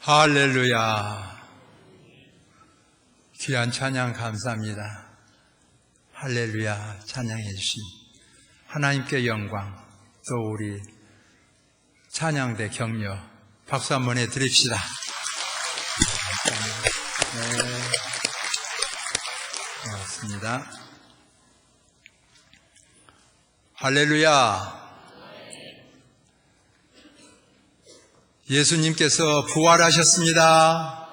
할렐루야. 귀한 찬양 감사합니다. 할렐루야 찬양해 주신 하나님께 영광, 또 우리 찬양대 격려 박수 한번 해드립시다. 네, 고맙습니다. 할렐루야. 예수님께서 부활하셨습니다.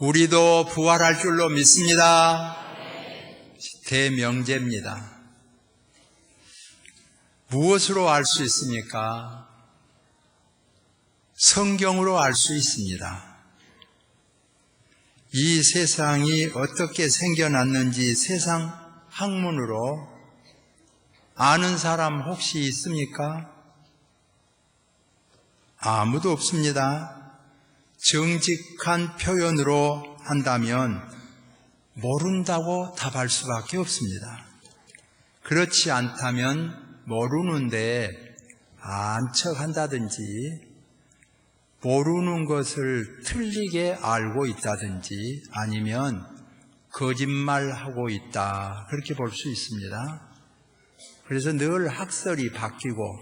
우리도 부활할 줄로 믿습니다. 대명제입니다. 무엇으로 알 수 있습니까? 성경으로 알 수 있습니다. 이 세상이 어떻게 생겨났는지 세상 학문으로 아는 사람 혹시 있습니까? 아무도 없습니다. 정직한 표현으로 한다면 모른다고 답할 수밖에 없습니다. 그렇지 않다면 모르는데 안 척한다든지 모르는 것을 틀리게 알고 있다든지 아니면 거짓말하고 있다, 그렇게 볼 수 있습니다. 그래서 늘 학설이 바뀌고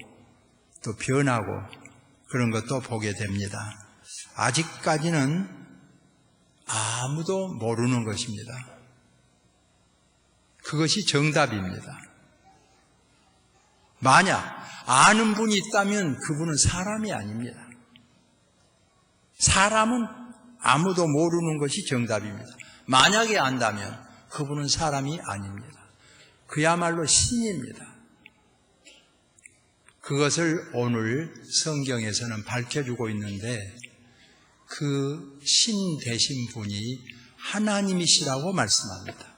또 변하고 그런 것도 보게 됩니다. 아직까지는 아무도 모르는 것입니다. 그것이 정답입니다. 만약 아는 분이 있다면 그분은 사람이 아닙니다. 사람은 아무도 모르는 것이 정답입니다. 만약에 안다면 그분은 사람이 아닙니다. 그야말로 신입니다. 그것을 오늘 성경에서는 밝혀주고 있는데 그 신 되신 분이 하나님이시라고 말씀합니다.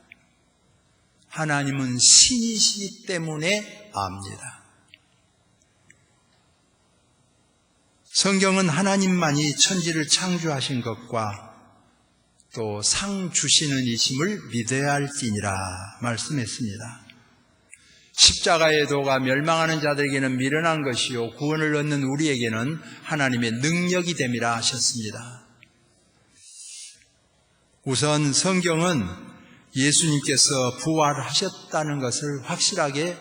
하나님은 신이시기 때문에 압니다. 성경은 하나님만이 천지를 창조하신 것과 또 상 주시는 이심을 믿어야 할지니라 말씀했습니다. 십자가의 도가 멸망하는 자들에게는 미련한 것이요 구원을 얻는 우리에게는 하나님의 능력이 됨이라 하셨습니다. 우선 성경은 예수님께서 부활하셨다는 것을 확실하게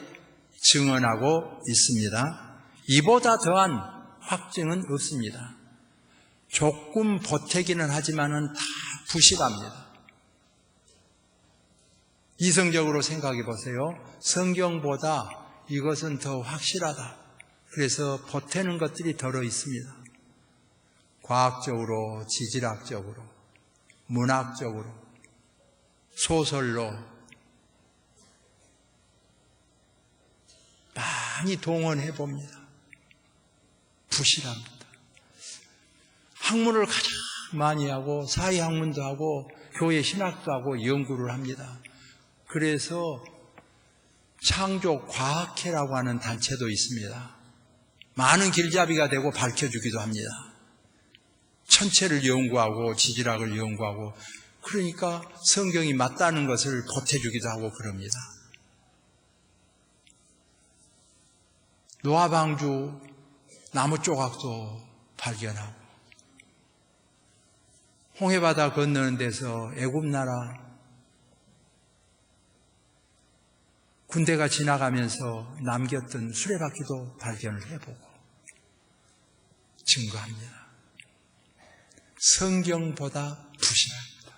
증언하고 있습니다. 이보다 더한 확증은 없습니다. 조금 보태기는 하지만은 다 부실합니다. 이성적으로 생각해 보세요. 성경보다 이것은 더 확실하다. 그래서 보태는 것들이 덜어 있습니다. 과학적으로, 지질학적으로, 문학적으로, 소설로 많이 동원해 봅니다. 부실합니다. 학문을 가장 많이 하고 사회학문도 하고 교회 신학도 하고 연구를 합니다. 그래서 창조과학회라고 하는 단체도 있습니다. 많은 길잡이가 되고 밝혀주기도 합니다. 천체를 연구하고 지질학을 연구하고, 그러니까 성경이 맞다는 것을 보태주기도 하고 그럽니다. 노아방주 나무 조각도 발견하고, 홍해바다 건너는 데서 애굽나라 군대가 지나가면서 남겼던 수레바퀴도 발견을 해보고 증거합니다. 성경보다 부실합니다.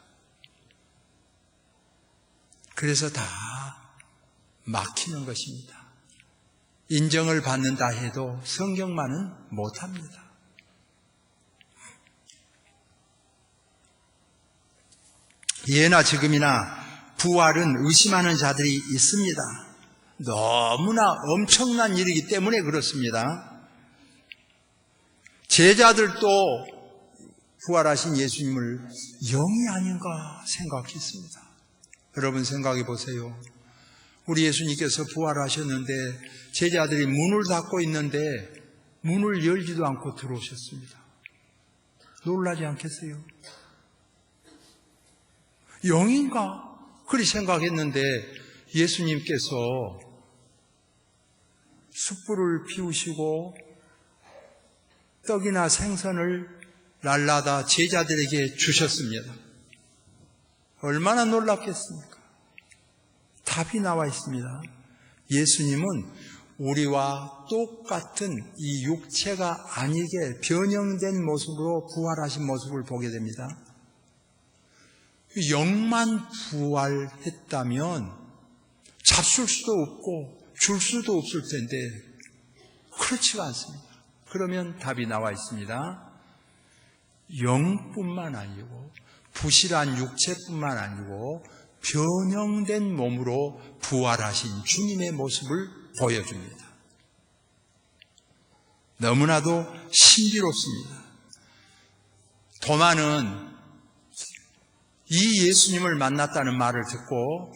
그래서 다 막히는 것입니다. 인정을 받는다 해도 성경만은 못합니다. 예나 지금이나 부활은 의심하는 자들이 있습니다. 너무나 엄청난 일이기 때문에 그렇습니다. 제자들도 부활하신 예수님을 영이 아닌가 생각했습니다. 여러분 생각해 보세요. 우리 예수님께서 부활하셨는데 제자들이 문을 닫고 있는데 문을 열지도 않고 들어오셨습니다. 놀라지 않겠어요? 영인가? 그리 생각했는데 예수님께서 숯불을 피우시고 떡이나 생선을 날라다 제자들에게 주셨습니다. 얼마나 놀랍겠습니까? 답이 나와 있습니다. 예수님은 우리와 똑같은 이 육체가 아니게 변형된 모습으로 부활하신 모습을 보게 됩니다. 영만 부활했다면 잡술 수도 없고 줄 수도 없을 텐데 그렇지가 않습니다. 그러면 답이 나와 있습니다. 영뿐만 아니고 부실한 육체뿐만 아니고 변형된 몸으로 부활하신 주님의 모습을 보여줍니다. 너무나도 신비롭습니다. 도마는 이 예수님을 만났다는 말을 듣고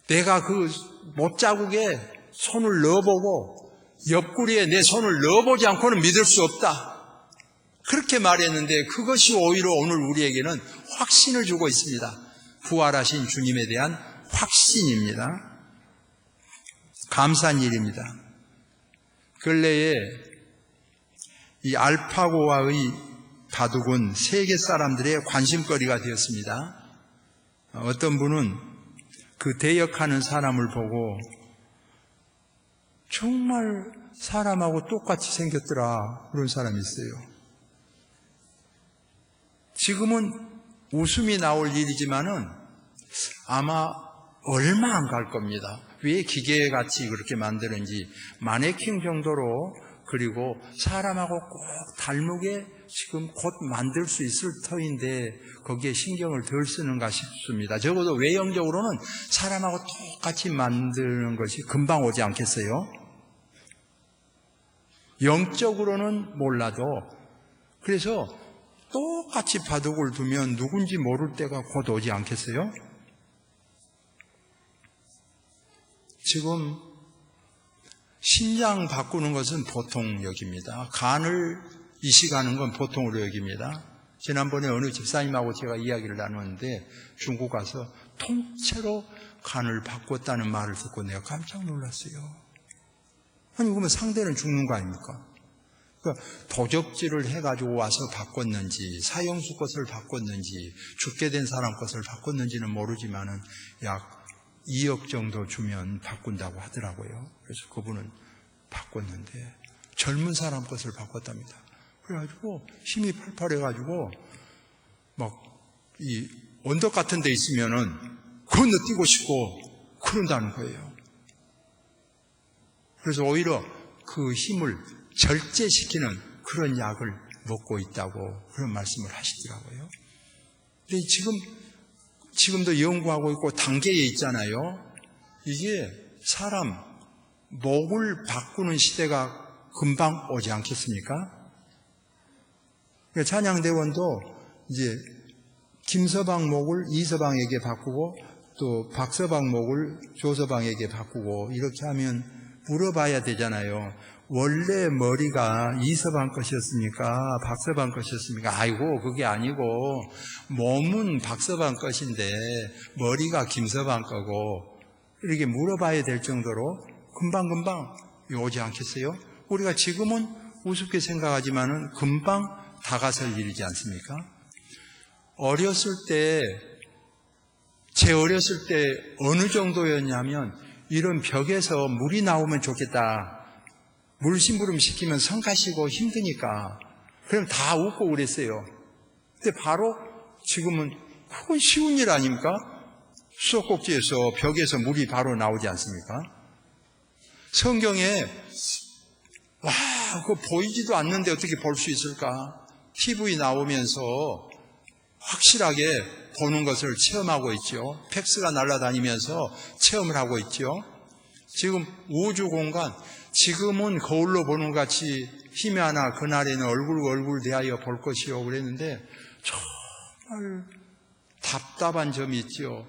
내가 그 못자국에 손을 넣어보고 옆구리에 내 손을 넣어보지 않고는 믿을 수 없다. 그렇게 말했는데 그것이 오히려 오늘 우리에게는 확신을 주고 있습니다. 부활하신 주님에 대한 확신입니다. 감사한 일입니다. 근래에 이 알파고와의 바둑은 세계 사람들의 관심거리가 되었습니다. 어떤 분은 그 대역하는 사람을 보고 정말 사람하고 똑같이 생겼더라 그런 사람이 있어요. 지금은 웃음이 나올 일이지만은 아마 얼마 안 갈 겁니다. 왜 기계같이 그렇게 만드는지 마네킹 정도로 그리고 사람하고 꼭 닮게 지금 곧 만들 수 있을 터인데 거기에 신경을 덜 쓰는가 싶습니다. 적어도 외형적으로는 사람하고 똑같이 만드는 것이 금방 오지 않겠어요? 영적으로는 몰라도 그래서 똑같이 바둑을 두면 누군지 모를 때가 곧 오지 않겠어요? 지금 심장 바꾸는 것은 보통 여깁니다. 간을 이식하는 건 보통으로 여깁니다. 지난번에 어느 집사님하고 제가 이야기를 나눴는데 중국 가서 통째로 간을 바꿨다는 말을 듣고 내가 깜짝 놀랐어요. 아니 그러면 상대는 죽는 거 아닙니까? 그러니까 도적질을 해가지고 와서 바꿨는지 사형수 것을 바꿨는지 죽게 된 사람 것을 바꿨는지는 모르지만은 약 2억 정도 주면 바꾼다고 하더라고요. 그래서 그분은 바꿨는데 젊은 사람 것을 바꿨답니다. 그래가지고 힘이 팔팔해가지고 막 이 언덕 같은 데 있으면은 건너뛰고 싶고 그런다는 거예요. 그래서 오히려 그 힘을 절제시키는 그런 약을 먹고 있다고 그런 말씀을 하시더라고요. 근데 지금도 연구하고 있고 단계에 있잖아요. 이게 사람 목을 바꾸는 시대가 금방 오지 않겠습니까? 찬양대원도 이제 김서방 목을 이서방에게 바꾸고 또 박서방 목을 조서방에게 바꾸고 이렇게 하면 물어봐야 되잖아요. 원래 머리가 이서방 것이었습니까? 박서방 것이었습니까? 아이고 그게 아니고 몸은 박서방 것인데 머리가 김서방 거고 이렇게 물어봐야 될 정도로 금방금방 오지 않겠어요? 우리가 지금은 우습게 생각하지만은 금방 다가설 일이지 않습니까? 제 어렸을 때 어느 정도였냐면 이런 벽에서 물이 나오면 좋겠다. 물 심부름 시키면 성가시고 힘드니까. 그럼 다 웃고 그랬어요. 근데 바로 지금은 그건 쉬운 일 아닙니까? 수도꼭지에서 벽에서 물이 바로 나오지 않습니까? 성경에 그거 보이지도 않는데 어떻게 볼 수 있을까? TV 나오면서 확실하게 보는 것을 체험하고 있죠. 팩스가 날아다니면서 체험을 하고 있죠. 지금 우주 공간, 지금은 거울로 보는 것 같이 희미하나 그날에는 얼굴 대하여 볼 것이요 그랬는데 정말 답답한 점이 있죠.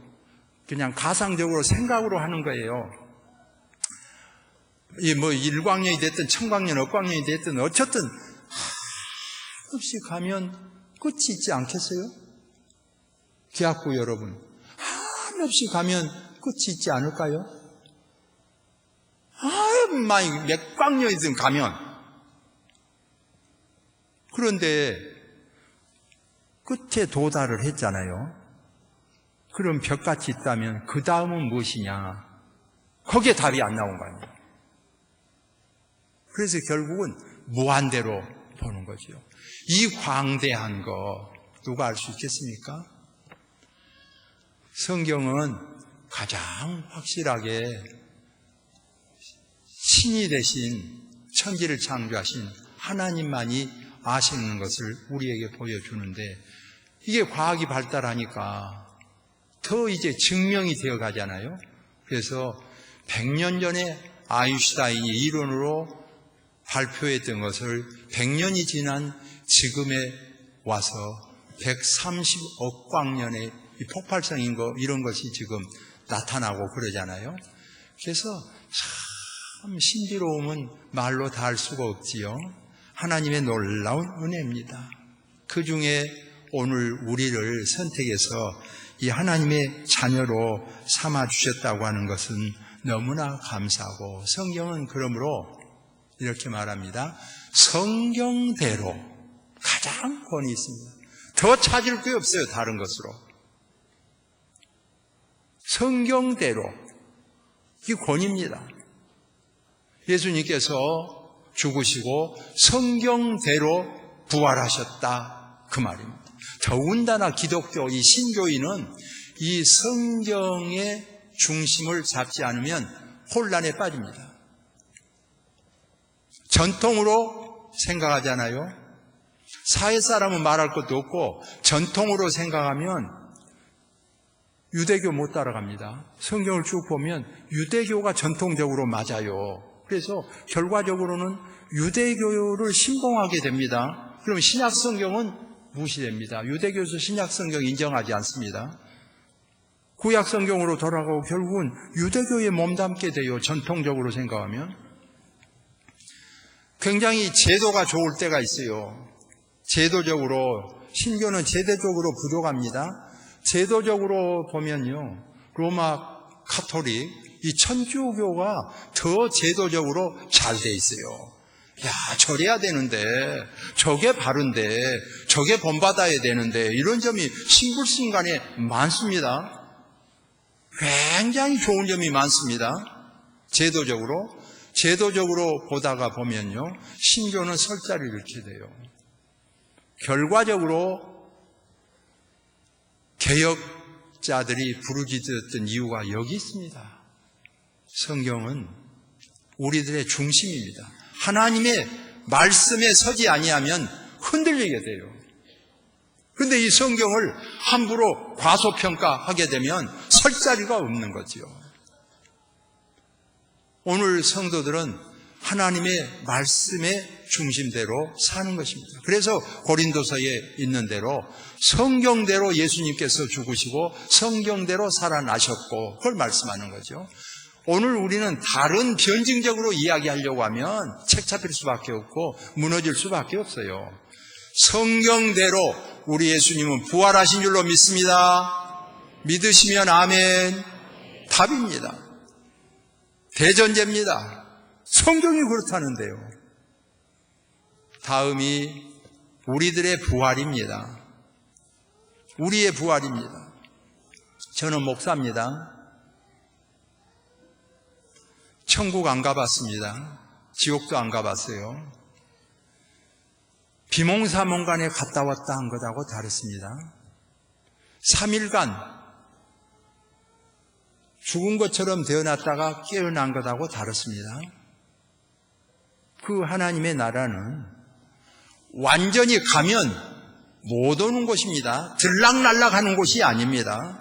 그냥 가상적으로 생각으로 하는 거예요. 일광년이 됐든 청광년, 억광년이 됐든 어쨌든 한없이 가면 끝이 있지 않겠어요? 기학부 여러분, 한없이 가면 끝이 있지 않을까요? 몇 광년이든 가면. 그런데 끝에 도달을 했잖아요. 그럼 벽같이 있다면 그 다음은 무엇이냐? 거기에 답이 안 나온 거 아니에요. 그래서 결국은 무한대로 보는 거죠. 이 광대한 거 누가 알 수 있겠습니까? 성경은 가장 확실하게 신이 되신 천지를 창조하신 하나님만이 아시는 것을 우리에게 보여주는데, 이게 과학이 발달하니까 더 이제 증명이 되어 가잖아요. 그래서 100년 전에 아인슈타인이 이론으로 발표했던 것을 100년이 지난 지금에 와서 130억 광년의 이 폭발성인 거, 이런 것이 지금 나타나고 그러잖아요. 그래서 참 신비로움은 말로 다 할 수가 없지요. 하나님의 놀라운 은혜입니다. 그 중에 오늘 우리를 선택해서 이 하나님의 자녀로 삼아주셨다고 하는 것은 너무나 감사하고, 성경은 그러므로 이렇게 말합니다. 성경대로 가장 권위 있습니다. 더 찾을 게 없어요, 다른 것으로. 성경대로, 이게 권위입니다. 예수님께서 죽으시고 성경대로 부활하셨다, 그 말입니다. 더군다나 기독교, 이 신교인은 이 성경의 중심을 잡지 않으면 혼란에 빠집니다. 전통으로 생각하잖아요. 사회 사람은 말할 것도 없고 전통으로 생각하면 유대교 못 따라갑니다. 성경을 쭉 보면 유대교가 전통적으로 맞아요. 그래서 결과적으로는 유대교를 신봉하게 됩니다. 그럼 신약 성경은 무시됩니다. 유대교에서 신약 성경 인정하지 않습니다. 구약 성경으로 돌아가고 결국은 유대교에 몸담게 돼요. 전통적으로 생각하면. 굉장히 제도가 좋을 때가 있어요. 제도적으로, 신교는 제도적으로 부족합니다. 제도적으로 보면요, 로마 카톨릭, 이 천주교가 더 제도적으로 잘 돼 있어요. 야, 저래야 되는데, 저게 바른데, 저게 본받아야 되는데, 이런 점이 신불신간에 많습니다. 굉장히 좋은 점이 많습니다. 제도적으로 보다가 보면요, 신교는 설 자리를 잃게 돼요. 결과적으로 개혁자들이 부르짖었던 이유가 여기 있습니다. 성경은 우리들의 중심입니다. 하나님의 말씀에 서지 아니하면 흔들리게 돼요. 그런데 이 성경을 함부로 과소평가하게 되면 설 자리가 없는 거죠. 오늘 성도들은 하나님의 말씀의 중심대로 사는 것입니다. 그래서 고린도서에 있는 대로 성경대로 예수님께서 죽으시고 성경대로 살아나셨고, 그걸 말씀하는 거죠. 오늘 우리는 다른 변증적으로 이야기하려고 하면 책 잡힐 수밖에 없고 무너질 수밖에 없어요. 성경대로 우리 예수님은 부활하신 줄로 믿습니다. 믿으시면 아멘. 답입니다. 대전제입니다. 성경이 그렇다는데요. 다음이 우리들의 부활입니다. 우리의 부활입니다. 저는 목사입니다. 천국 안 가봤습니다. 지옥도 안 가봤어요. 비몽사몽간에 갔다 왔다 한 것하고 다릅니다. 3일간 죽은 것처럼 되어났다가 깨어난 것하고 다릅니다. 그 하나님의 나라는 완전히 가면 못 오는 곳입니다. 들락날락하는 곳이 아닙니다.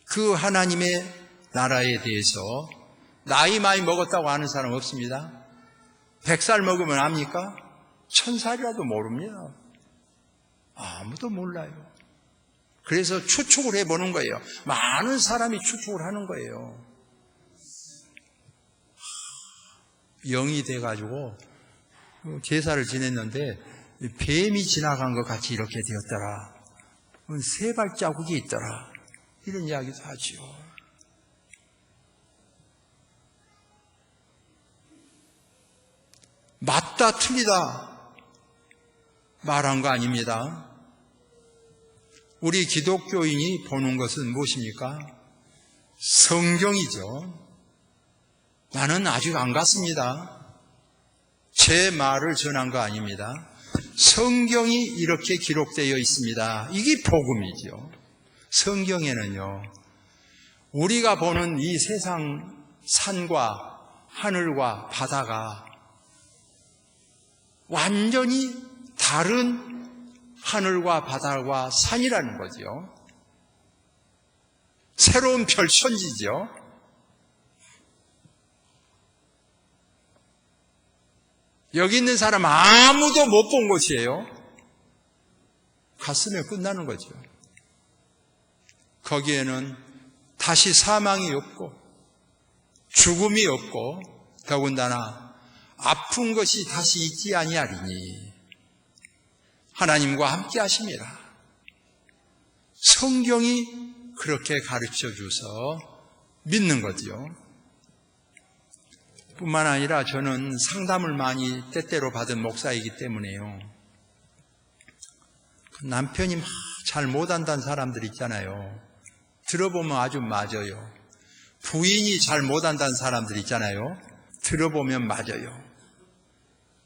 그 하나님의 나라에 대해서 나이 많이 먹었다고 아는 사람 없습니다. 100살 먹으면 압니까? 1000살이라도 모릅니다. 아무도 몰라요. 그래서 추측을 해보는 거예요. 많은 사람이 추측을 하는 거예요. 영이 돼가지고 제사를 지냈는데 뱀이 지나간 것 같이 이렇게 되었더라. 세 발자국이 있더라. 이런 이야기도 하지요. 맞다 틀리다 말한 거 아닙니다. 우리 기독교인이 보는 것은 무엇입니까? 성경이죠. 나는 아직 안 갔습니다. 제 말을 전한 거 아닙니다. 성경이 이렇게 기록되어 있습니다. 이게 복음이죠. 성경에는요, 우리가 보는 이 세상 산과 하늘과 바다가 완전히 다른 하늘과 바다와 산이라는 거죠. 새로운 별천지죠. 여기 있는 사람 아무도 못 본 곳이에요. 갔으면 끝나는 거죠. 거기에는 다시 사망이 없고 죽음이 없고 더군다나 아픈 것이 다시 있지 아니하리니 하나님과 함께 하심이라. 성경이 그렇게 가르쳐 줘서 믿는 거죠. 뿐만 아니라 저는 상담을 많이 때때로 받은 목사이기 때문에요. 남편이 잘 못한다는 사람들 있잖아요. 들어보면 아주 맞아요. 부인이 잘 못한다는 사람들 있잖아요. 들어보면 맞아요.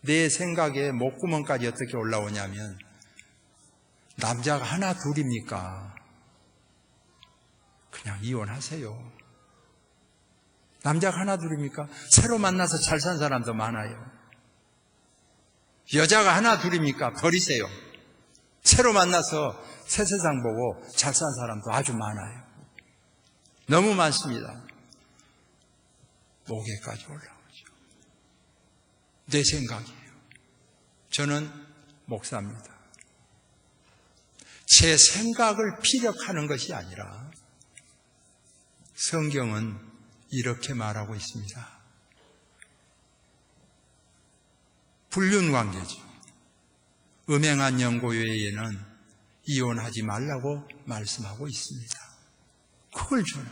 내 생각에 목구멍까지 어떻게 올라오냐면 남자가 하나 둘입니까? 그냥 이혼하세요. 남자가 하나 둘입니까? 새로 만나서 잘 산 사람도 많아요. 여자가 하나 둘입니까? 버리세요. 새로 만나서 새 세상 보고 잘 산 사람도 아주 많아요. 너무 많습니다. 목에까지 올라오죠. 내 생각이에요. 저는 목사입니다. 제 생각을 피력하는 것이 아니라 성경은 이렇게 말하고 있습니다. 불륜관계죠. 음행한 연고 외에는 이혼하지 말라고 말씀하고 있습니다. 그걸 저는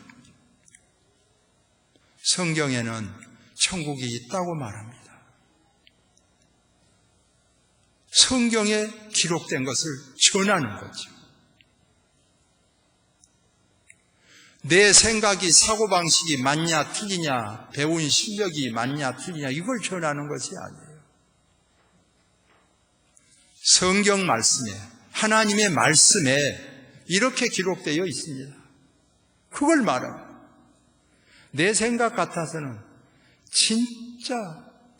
성경에는 천국이 있다고 말합니다. 성경에 기록된 것을 전하는 거죠. 내 생각이 사고방식이 맞냐 틀리냐, 배운 실력이 맞냐 틀리냐 이걸 전하는 것이 아니에요. 성경 말씀에, 하나님의 말씀에 이렇게 기록되어 있습니다. 그걸 말합니다. 내 생각 같아서는 진짜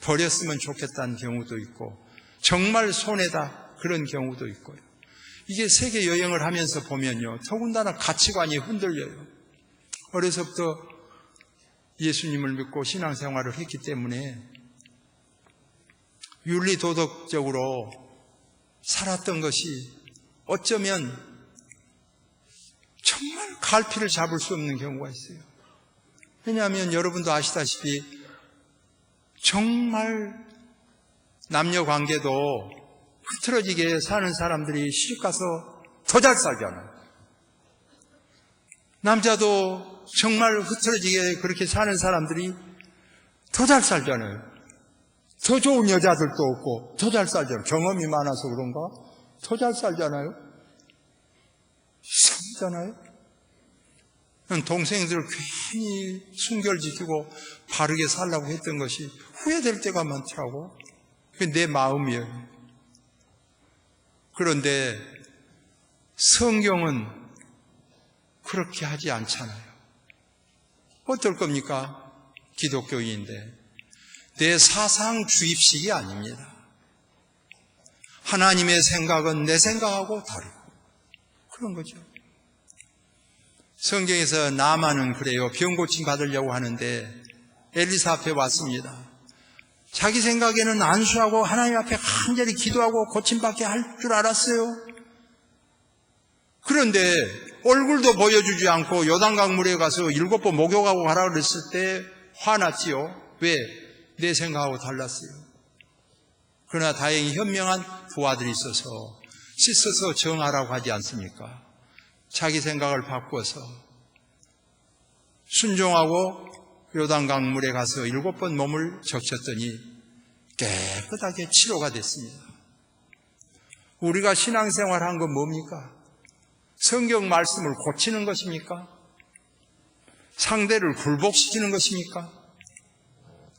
버렸으면 좋겠다는 경우도 있고 정말 손해다 그런 경우도 있고요. 이게 세계 여행을 하면서 보면요, 더군다나 가치관이 흔들려요. 어려서부터 예수님을 믿고 신앙생활을 했기 때문에 윤리도덕적으로 살았던 것이 어쩌면 정말 갈피를 잡을 수 없는 경우가 있어요. 왜냐하면 여러분도 아시다시피 정말 남녀 관계도 흐트러지게 사는 사람들이 시집가서 더 잘 살잖아요. 남자도 정말 흐트러지게 그렇게 사는 사람들이 더 잘 살잖아요. 더 좋은 여자들도 없고 더 잘 살잖아요. 경험이 많아서 그런가? 더 잘 살잖아요. 이상하잖아요. 동생들을 괜히 순결지키고 바르게 살라고 했던 것이 후회될 때가 많더라고. 그게 내 마음이에요. 그런데 성경은 그렇게 하지 않잖아요. 어떨 겁니까? 기독교인인데 내 사상 주입식이 아닙니다. 하나님의 생각은 내 생각하고 다르고 그런 거죠. 성경에서 나만은 그래요. 병 고침 받으려고 하는데 엘리사 앞에 왔습니다. 자기 생각에는 안수하고 하나님 앞에 간절히 기도하고 고침받게 할 줄 알았어요. 그런데 얼굴도 보여주지 않고 요단강 물에 가서 7번 목욕하고 가라 그랬을 때 화났지요. 왜? 내 생각하고 달랐어요. 그러나 다행히 현명한 부하들이 있어서 씻어서 정하라고 하지 않습니까? 자기 생각을 바꿔서 순종하고 요단강 물에 가서 7번 몸을 적셨더니 깨끗하게 치료가 됐습니다. 우리가 신앙생활 한 건 뭡니까? 성경 말씀을 고치는 것입니까? 상대를 굴복시키는 것입니까?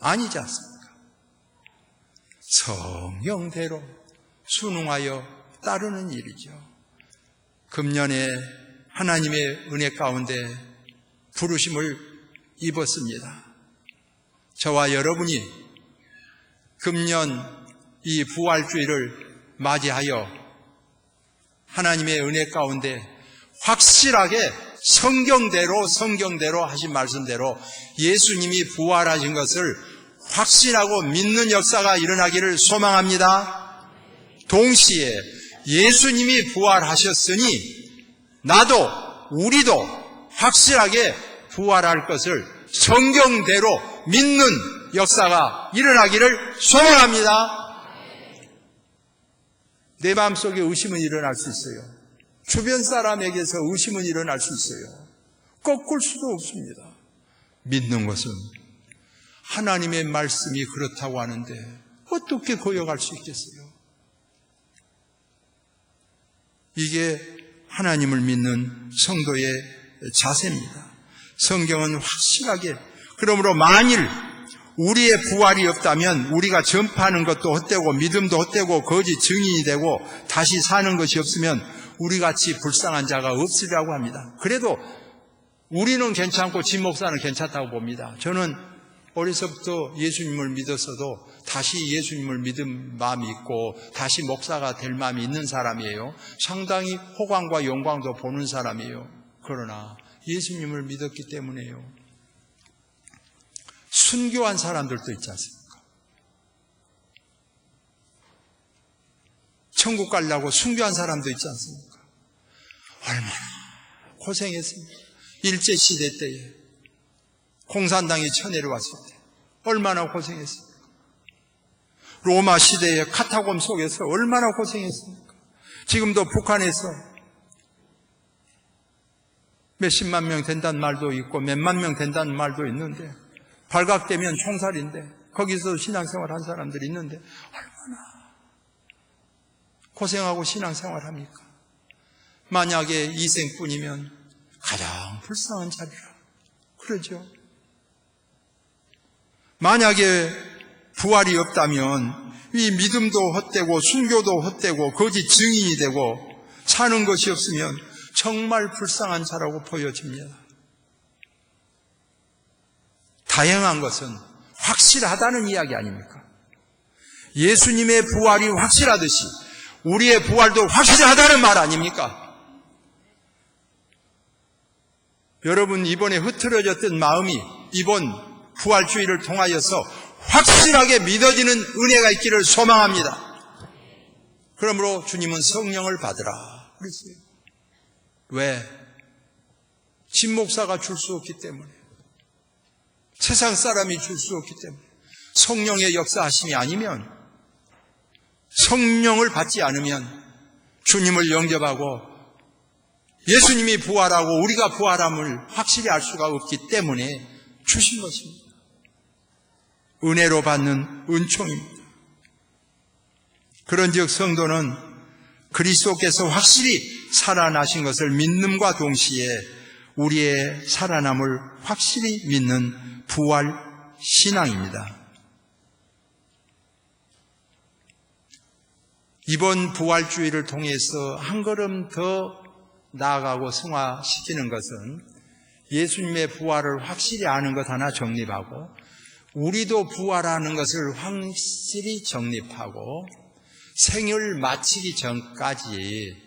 아니지 않습니까? 성령대로 순응하여 따르는 일이죠. 금년에 하나님의 은혜 가운데 부르심을 입었습니다. 저와 여러분이 금년 이 부활주의를 맞이하여 하나님의 은혜 가운데 확실하게 성경대로 하신 말씀대로 예수님이 부활하신 것을 확신하고 믿는 역사가 일어나기를 소망합니다. 동시에 예수님이 부활하셨으니 나도 우리도 확실하게 부활할 것을 성경대로 믿는 역사가 일어나기를 소망합니다. 내 마음속에 의심은 일어날 수 있어요. 주변 사람에게서 의심은 일어날 수 있어요. 꺾을 수도 없습니다. 믿는 것은 하나님의 말씀이 그렇다고 하는데 어떻게 거역할 수 있겠어요? 이게 하나님을 믿는 성도의 자세입니다. 성경은 확실하게, 그러므로 만일 우리의 부활이 없다면 우리가 전파하는 것도 헛되고 믿음도 헛되고 거짓 증인이 되고 다시 사는 것이 없으면 우리같이 불쌍한 자가 없으리라고 합니다. 그래도 우리는 괜찮고 진 목사는 괜찮다고 봅니다. 저는 어려서부터 예수님을 믿었어도 다시 예수님을 믿은 마음이 있고 다시 목사가 될 마음이 있는 사람이에요. 상당히 호광과 영광도 보는 사람이에요. 그러나 예수님을 믿었기 때문에요. 순교한 사람들도 있지 않습니까? 천국 가려고 순교한 사람도 있지 않습니까? 얼마나 고생했습니까? 일제시대 때에 공산당이 쳐내려왔을 때 얼마나 고생했습니까? 로마 시대의 카타콤 속에서 얼마나 고생했습니까? 지금도 북한에서 몇십만 명 된다는 말도 있고 몇만 명 된다는 말도 있는데 발각되면 총살인데 거기서 신앙생활 한 사람들이 있는데 얼마나 고생하고 신앙생활 합니까? 만약에 이 생뿐이면 가장 불쌍한 자리라 그러죠. 만약에 부활이 없다면 이 믿음도 헛되고 순교도 헛되고 거짓 증인이 되고 사는 것이 없으면 정말 불쌍한 자라고 보여집니다. 다행한 것은 확실하다는 이야기 아닙니까? 예수님의 부활이 확실하듯이 우리의 부활도 확실하다는 말 아닙니까? 여러분 이번에 흐트러졌던 마음이 이번 부활주의를 통하여서 확실하게 믿어지는 은혜가 있기를 소망합니다. 그러므로 주님은 성령을 받으라 그랬어요. 왜? 진목사가 줄 수 없기 때문에, 세상 사람이 줄 수 없기 때문에, 성령의 역사하심이 아니면, 성령을 받지 않으면 주님을 영접하고 예수님이 부활하고 우리가 부활함을 확실히 알 수가 없기 때문에 주신 것입니다. 은혜로 받는 은총입니다. 그런즉 성도는 그리스도께서 확실히 살아나신 것을 믿음과 동시에 우리의 살아남을 확실히 믿는 부활 신앙입니다. 이번 부활주의를 통해서 한 걸음 더 나아가고 승화시키는 것은 예수님의 부활을 확실히 아는 것 하나 정립하고 우리도 부활하는 것을 확실히 정립하고 생을 마치기 전까지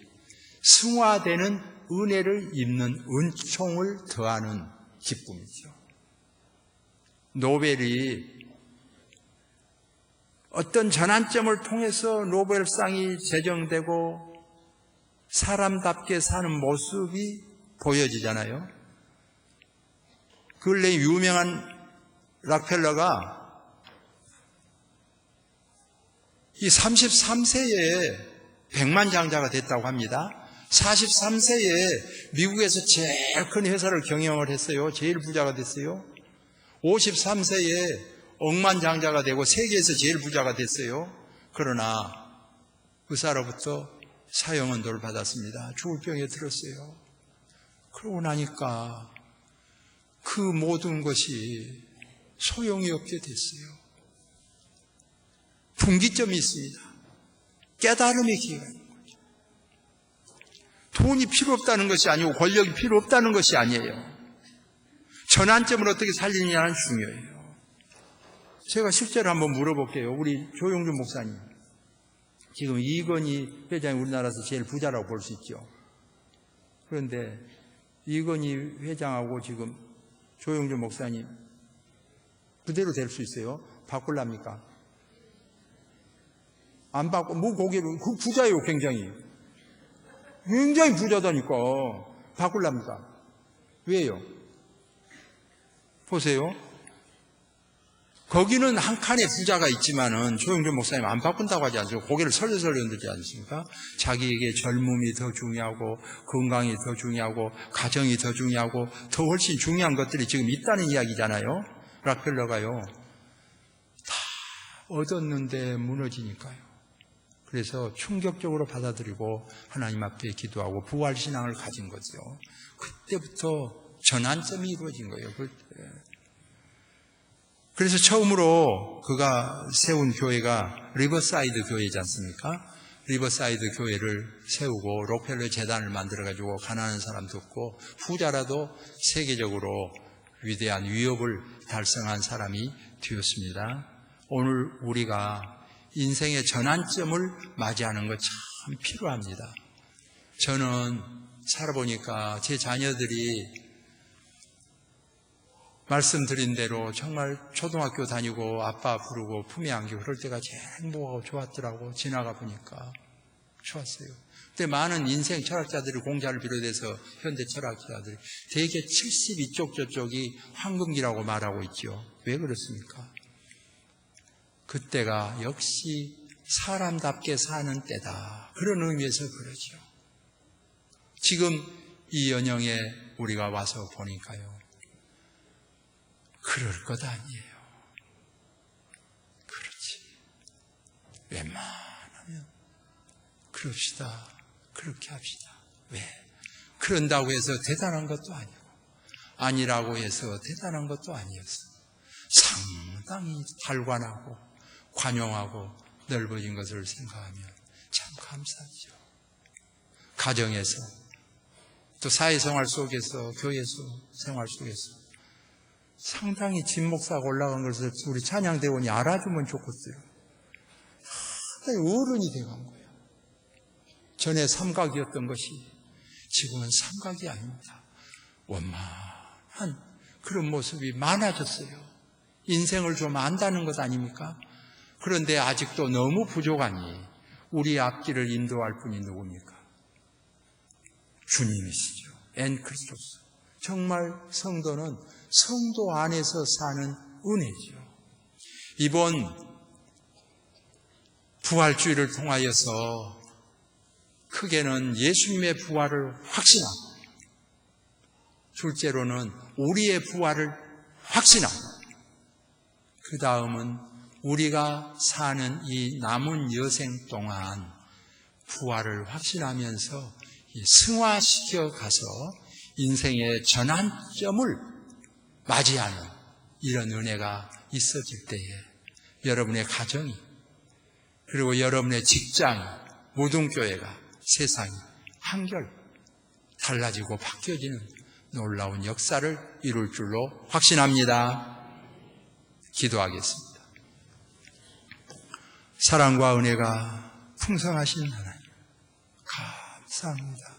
승화되는 은혜를 입는 은총을 더하는 기쁨이죠. 노벨이 어떤 전환점을 통해서 노벨상이 제정되고 사람답게 사는 모습이 보여지잖아요. 근래 유명한 락펠러가 이 33세에 백만장자가 됐다고 합니다. 43세에 미국에서 제일 큰 회사를 경영을 했어요. 제일 부자가 됐어요. 53세에 억만장자가 되고 세계에서 제일 부자가 됐어요. 그러나 의사로부터 사형언도를 받았습니다. 죽을 병에 들었어요. 그러고 나니까 그 모든 것이 소용이 없게 됐어요. 분기점이 있습니다. 깨달음의 기회가 있는 거죠. 돈이 필요 없다는 것이 아니고 권력이 필요 없다는 것이 아니에요. 전환점을 어떻게 살리느냐는 중요해요. 제가 실제로 한번 물어볼게요. 우리 조용준 목사님. 지금 이건희 회장이 우리나라에서 제일 부자라고 볼 수 있죠. 그런데 이건희 회장하고 지금 조용준 목사님 그대로 될 수 있어요? 바꿀랍니까? 안 바꿔. 뭐 고개를, 그 부자예요, 굉장히. 굉장히 부자다니까. 바꿀랍니까? 왜요? 보세요. 거기는 한 칸에 부자가 있지만은 조용준 목사님 안 바꾼다고 하지 않습니까? 고개를 설레설레 흔들지 않습니까? 자기에게 젊음이 더 중요하고 건강이 더 중요하고 가정이 더 중요하고 더 훨씬 중요한 것들이 지금 있다는 이야기잖아요. 락펠러가요. 다 얻었는데 무너지니까요. 그래서 충격적으로 받아들이고 하나님 앞에 기도하고 부활신앙을 가진 거죠. 그때부터 전환점이 이루어진 거예요. 그래서 처음으로 그가 세운 교회가 리버사이드 교회지 않습니까? 리버사이드 교회를 세우고 록펠러 재단을 만들어가지고 가난한 사람 돕고 부자라도 세계적으로 위대한 위협을 달성한 사람이 되었습니다. 오늘 우리가 인생의 전환점을 맞이하는 것 참 필요합니다. 저는 살아보니까 제 자녀들이 말씀드린 대로 정말 초등학교 다니고 아빠 부르고 품에 안기고 그럴 때가 제일 행복하고 좋았더라고. 지나가 보니까 좋았어요. 근데 많은 인생 철학자들이 공자를 비롯해서 현대 철학자들이 대개 70 이쪽 저쪽이 황금기라고 말하고 있죠. 왜 그렇습니까? 그때가 역시 사람답게 사는 때다. 그런 의미에서 그러죠. 지금 이 연영에 우리가 와서 보니까요. 그럴 것 아니에요. 그렇지. 웬만하면 그럽시다. 그렇게 합시다. 왜? 그런다고 해서 대단한 것도 아니고 아니라고 해서 대단한 것도 아니었어. 상당히 달관하고 관용하고 넓어진 것을 생각하면 참 감사하죠. 가정에서 또 사회생활 속에서 교회 생활 속에서 상당히 진목사가 올라간 것을 우리 찬양대원이 알아주면 좋겠어요. 상당히 어른이 돼간 거예요. 전에 삼각이었던 것이 지금은 삼각이 아닙니다. 원만한 그런 모습이 많아졌어요. 인생을 좀 안다는 것 아닙니까? 그런데 아직도 너무 부족하니 우리 앞길을 인도할 분이 누굽니까? 주님이시죠. 엔 크리스토스. 정말 성도는 성도 안에서 사는 은혜죠. 이번 부활주의를 통하여서 크게는 예수님의 부활을 확신하고 둘째로는 우리의 부활을 확신하고 그 다음은 우리가 사는 이 남은 여생 동안 부활을 확신하면서 승화시켜 가서 인생의 전환점을 맞이하는 이런 은혜가 있어질 때에 여러분의 가정이 그리고 여러분의 직장이 모든 교회가 세상이 한결 달라지고 바뀌어지는 놀라운 역사를 이룰 줄로 확신합니다. 기도하겠습니다. 사랑과 은혜가 풍성하신 하나님 감사합니다.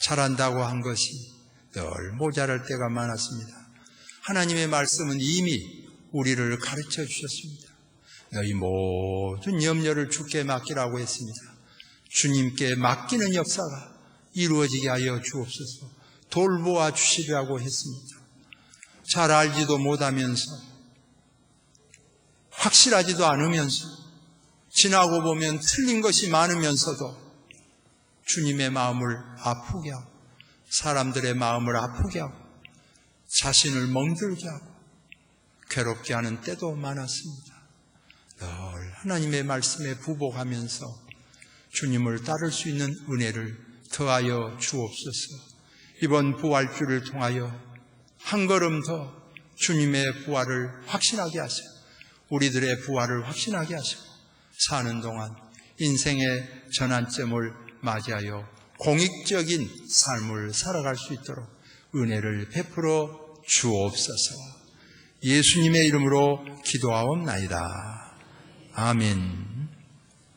잘한다고 한 것이 늘 모자랄 때가 많았습니다. 하나님의 말씀은 이미 우리를 가르쳐 주셨습니다. 너희 모든 염려를 주께 맡기라고 했습니다. 주님께 맡기는 역사가 이루어지게 하여 주옵소서. 돌보아 주시라고 했습니다. 잘 알지도 못하면서 확실하지도 않으면서 지나고 보면 틀린 것이 많으면서도 주님의 마음을 아프게 하고 사람들의 마음을 아프게 하고 자신을 멍들게 하고 괴롭게 하는 때도 많았습니다. 늘 하나님의 말씀에 부복하면서 주님을 따를 수 있는 은혜를 더하여 주옵소서. 이번 부활주를 통하여 한 걸음 더 주님의 부활을 확신하게 하세요. 우리들의 부활을 확신하게 하시고 사는 동안 인생의 전환점을 맞이하여 공익적인 삶을 살아갈 수 있도록 은혜를 베풀어 주옵소서. 예수님의 이름으로 기도하옵나이다. 아멘.